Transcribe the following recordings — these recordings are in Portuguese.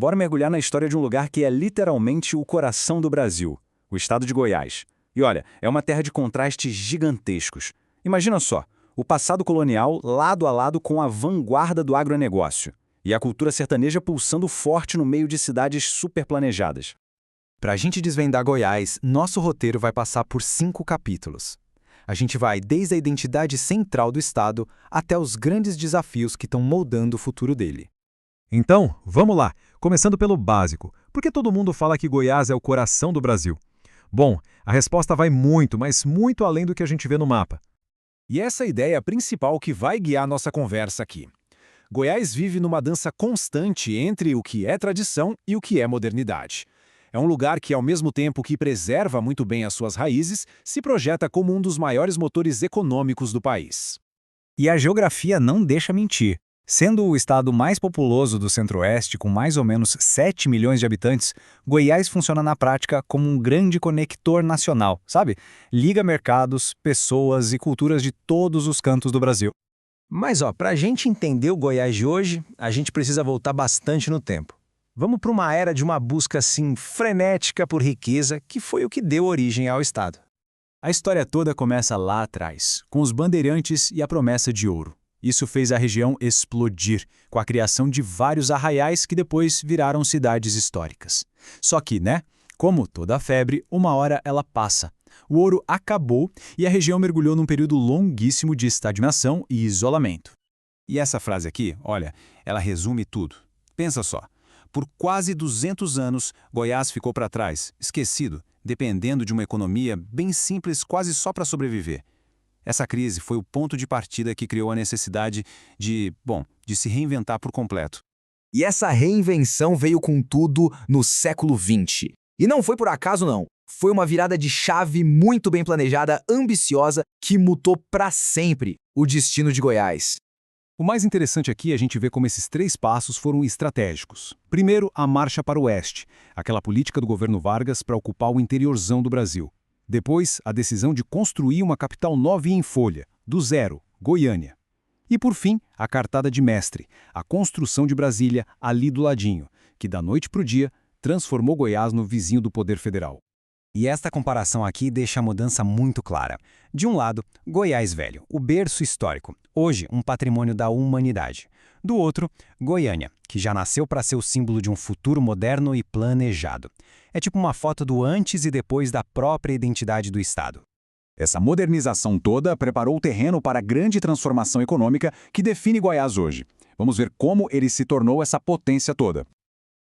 bora mergulhar na história de um lugar que é literalmente o coração do Brasil, o estado de Goiás. E olha, é uma terra de contrastes gigantescos. Imagina só, o passado colonial lado a lado com a vanguarda do agronegócio. E a cultura sertaneja pulsando forte no meio de cidades super planejadas. Para a gente desvendar Goiás, nosso roteiro vai passar por 5 capítulos. A gente vai desde a identidade central do estado até os grandes desafios que estão moldando o futuro dele. Então, vamos lá, começando pelo básico. Por que todo mundo fala que Goiás é o coração do Brasil? Bom, a resposta vai muito, mas muito além do que a gente vê no mapa. E essa é a ideia principal que vai guiar nossa conversa aqui. Goiás vive numa dança constante entre o que é tradição e o que é modernidade. É um lugar que, ao mesmo tempo que preserva muito bem as suas raízes, se projeta como um dos maiores motores econômicos do país. E a geografia não deixa mentir. Sendo o estado mais populoso do Centro-Oeste, com mais ou menos 7 milhões de habitantes, Goiás funciona na prática como um grande conector nacional, sabe? Liga mercados, pessoas e culturas de todos os cantos do Brasil. Mas, para a gente entender o Goiás de hoje, a gente precisa voltar bastante no tempo. Vamos para uma era de uma busca, assim, frenética por riqueza, que foi o que deu origem ao estado. A história toda começa lá atrás, com os bandeirantes e a promessa de ouro. Isso fez a região explodir, com a criação de vários arraiais que depois viraram cidades históricas. Só que, como toda febre, uma hora ela passa. O ouro acabou e a região mergulhou num período longuíssimo de estagnação e isolamento. E essa frase aqui, olha, ela resume tudo. Pensa só. Por quase 200 anos, Goiás ficou para trás, esquecido, dependendo de uma economia bem simples quase só para sobreviver. Essa crise foi o ponto de partida que criou a necessidade de se reinventar por completo. E essa reinvenção veio com tudo no século XX. E não foi por acaso, não. Foi uma virada de chave muito bem planejada, ambiciosa, que mudou para sempre o destino de Goiás. O mais interessante aqui é a gente ver como esses 3 passos foram estratégicos. Primeiro, a marcha para o oeste, aquela política do governo Vargas para ocupar o interiorzão do Brasil. Depois, a decisão de construir uma capital novinha em folha, do zero, Goiânia. E por fim, a cartada de mestre, a construção de Brasília ali do ladinho, que da noite para o dia transformou Goiás no vizinho do poder federal. E esta comparação aqui deixa a mudança muito clara. De um lado, Goiás Velho, o berço histórico, hoje um patrimônio da humanidade. Do outro, Goiânia, que já nasceu para ser o símbolo de um futuro moderno e planejado. É tipo uma foto do antes e depois da própria identidade do estado. Essa modernização toda preparou o terreno para a grande transformação econômica que define Goiás hoje. Vamos ver como ele se tornou essa potência toda.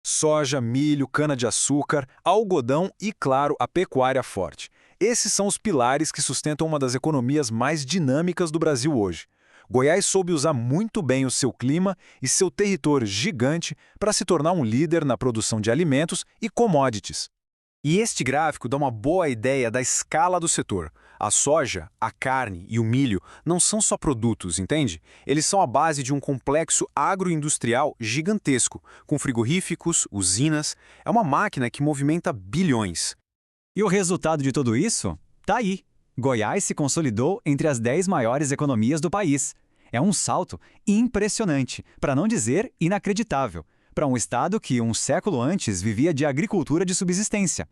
Soja, milho, cana-de-açúcar, algodão e, claro, a pecuária forte. Esses são os pilares que sustentam uma das economias mais dinâmicas do Brasil hoje. Goiás soube usar muito bem o seu clima e seu território gigante para se tornar um líder na produção de alimentos e commodities. E este gráfico dá uma boa ideia da escala do setor. A soja, a carne e o milho não são só produtos, entende? Eles são a base de um complexo agroindustrial gigantesco, com frigoríficos, usinas. É uma máquina que movimenta bilhões. E o resultado de tudo isso? Tá aí. Goiás se consolidou entre as 10 maiores economias do país. É um salto impressionante, para não dizer inacreditável, para um estado que um século antes vivia de agricultura de subsistência.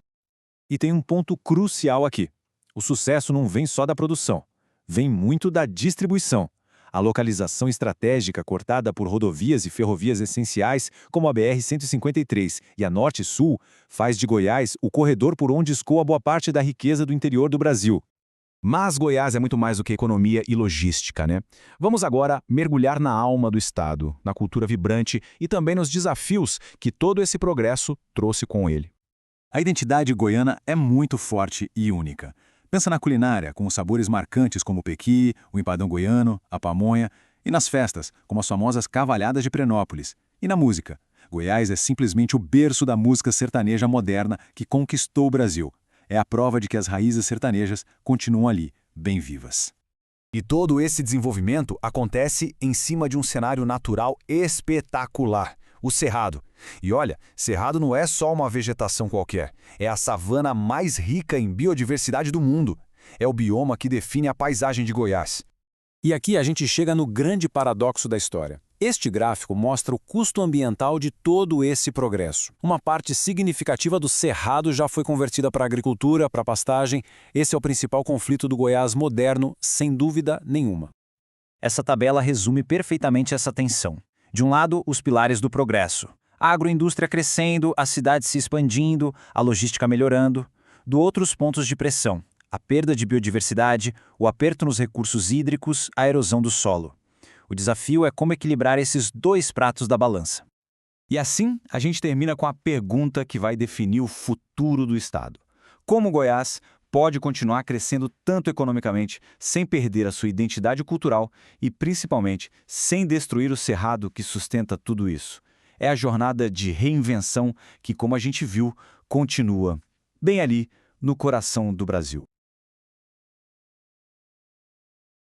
E tem um ponto crucial aqui. O sucesso não vem só da produção, vem muito da distribuição. A localização estratégica cortada por rodovias e ferrovias essenciais, como a BR-153 e a Norte-Sul, faz de Goiás o corredor por onde escoa boa parte da riqueza do interior do Brasil. Mas Goiás é muito mais do que economia e logística, Vamos agora mergulhar na alma do estado, na cultura vibrante e também nos desafios que todo esse progresso trouxe com ele. A identidade goiana é muito forte e única. Pensa na culinária, com os sabores marcantes como o pequi, o empadão goiano, a pamonha, e nas festas, como as famosas cavalhadas de Prenópolis. E na música. Goiás é simplesmente o berço da música sertaneja moderna que conquistou o Brasil. É a prova de que as raízes sertanejas continuam ali, bem vivas. E todo esse desenvolvimento acontece em cima de um cenário natural espetacular, o Cerrado. E olha, Cerrado não é só uma vegetação qualquer, é a savana mais rica em biodiversidade do mundo. É o bioma que define a paisagem de Goiás. E aqui a gente chega no grande paradoxo da história. Este gráfico mostra o custo ambiental de todo esse progresso. Uma parte significativa do cerrado já foi convertida para a agricultura, para a pastagem. Esse é o principal conflito do Goiás moderno, sem dúvida nenhuma. Essa tabela resume perfeitamente essa tensão. De um lado, os pilares do progresso. A agroindústria crescendo, a cidade se expandindo, a logística melhorando. Do outro, os pontos de pressão. A perda de biodiversidade, o aperto nos recursos hídricos, a erosão do solo. O desafio é como equilibrar esses dois pratos da balança. E assim, a gente termina com a pergunta que vai definir o futuro do Estado. Como Goiás pode continuar crescendo tanto economicamente, sem perder a sua identidade cultural e, principalmente, sem destruir o cerrado que sustenta tudo isso? É a jornada de reinvenção que, como a gente viu, continua bem ali no coração do Brasil.